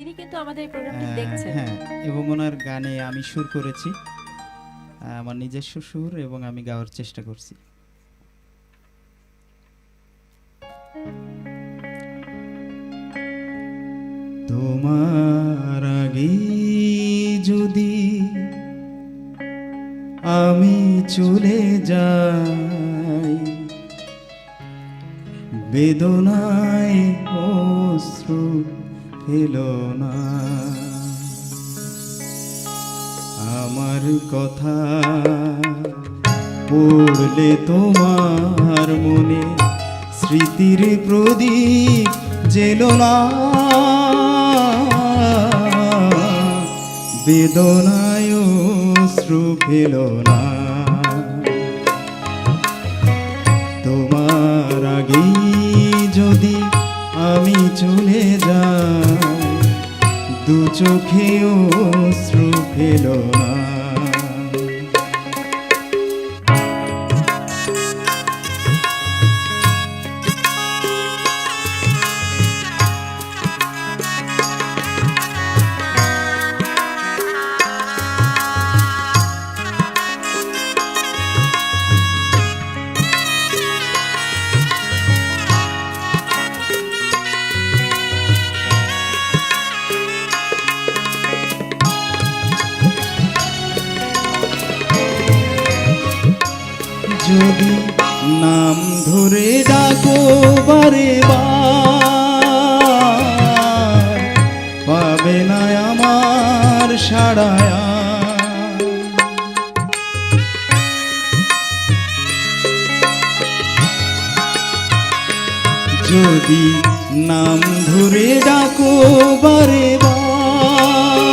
তিনি কিন্তু আমাদের এই প্রোগ্রামটি দেখছেন। হ্যাঁ, এবং ওনার গানে আমি সুর করেছি, আমার নিজস্ব সুর, এবং আমি গাওয়ার চেষ্টা করছি। তোমার আগে যদি আমি চলে যাই, বেদনায় অশ্রু ফেলো না, আমার কথা পড়লে তোমার মনে স্মৃতির প্রদীপ জেলো না, বেদনায় অশ্রু ফেলো না। তোমার আগেই যদি আমি চলে যাই, দু চোখে অশ্রু ফেলো না। যদি নাম ধরে ডাকো বারে বার, পাবে না আমার সাড়ায়। যদি নাম ধরে ডাকো বারে বার,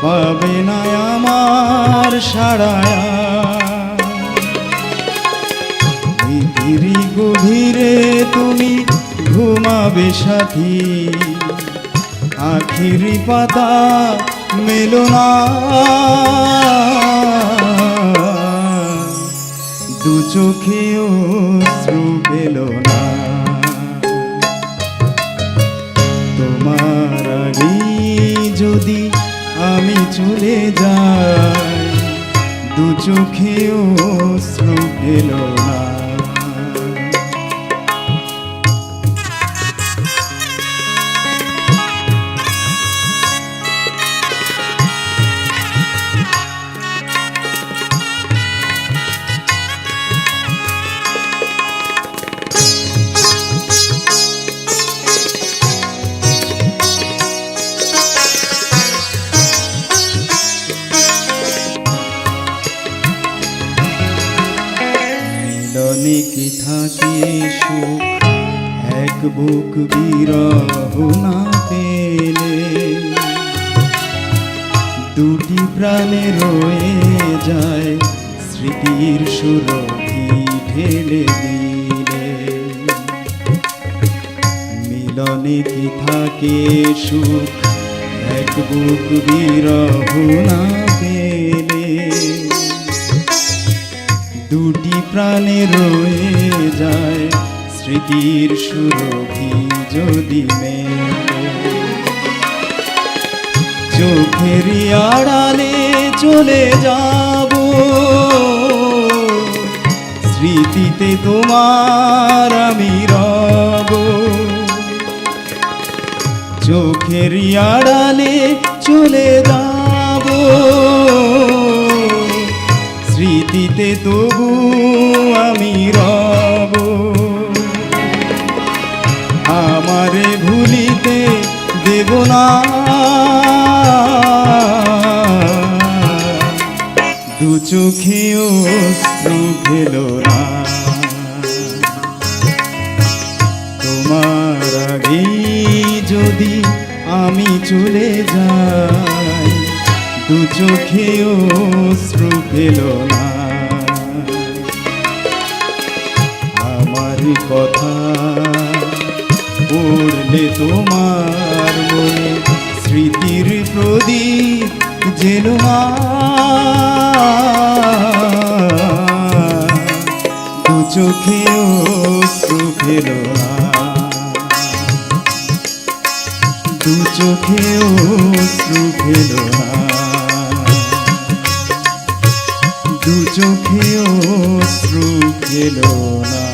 পাবে না আমার সাড়ায়। গভীরে তুমি ঘুমাবে সাথী, আখিরি পাতা মেলো না, দু চোখে অশ্রু পেলো না। তোমার আগে যদি আমি চলে যাই, দু চোখে অশ্রু পেলো না। মিলনে কি থাকে সুখ, এক বুক বিরহ না পেলে, দুটি প্রাণে রয়ে যায় স্মৃতির সুরভি ঢেলে দিলে। মিলনে কি থাকে সুখ, এক বুক বিরহ না পেলে, দুটি প্রাণে রয়ে যায় স্মৃতির সুরভি যদি মেলে। চোখেরই আড়ালে চলে যাব, স্মৃতিতে তোমার আমি রব। চোখেরই আড়ালে চলে যাব, স্মৃতিতে তবু আমি রব। আমারে ভুলিতে দেব না, দু চোখে অশ্রু ফেলো না। তোমার আগে যদি আমি চলে যাই, দু চোখে অশ্রু ফেলো না। আমার কথা পড়লে তোমার মনে স্মৃতির প্রদীপ জেলো না, দু চোখে অশ্রু ফেলো না। দু চোখেও অশ্রু ফেলো না, দু চোখেও অশ্রু ফেলো না।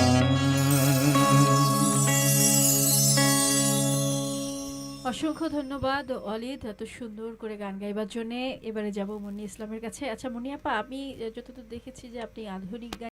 অসংখ্য ধন্যবাদ অলিদ এত সুন্দর করে গান গাইবার জন্য। এবারে যাব মুন্নি ইসলামের কাছে। আচ্ছা মুন্নি আপা, আমি যতদূর দেখেছি যে আপনি আধুনিক গান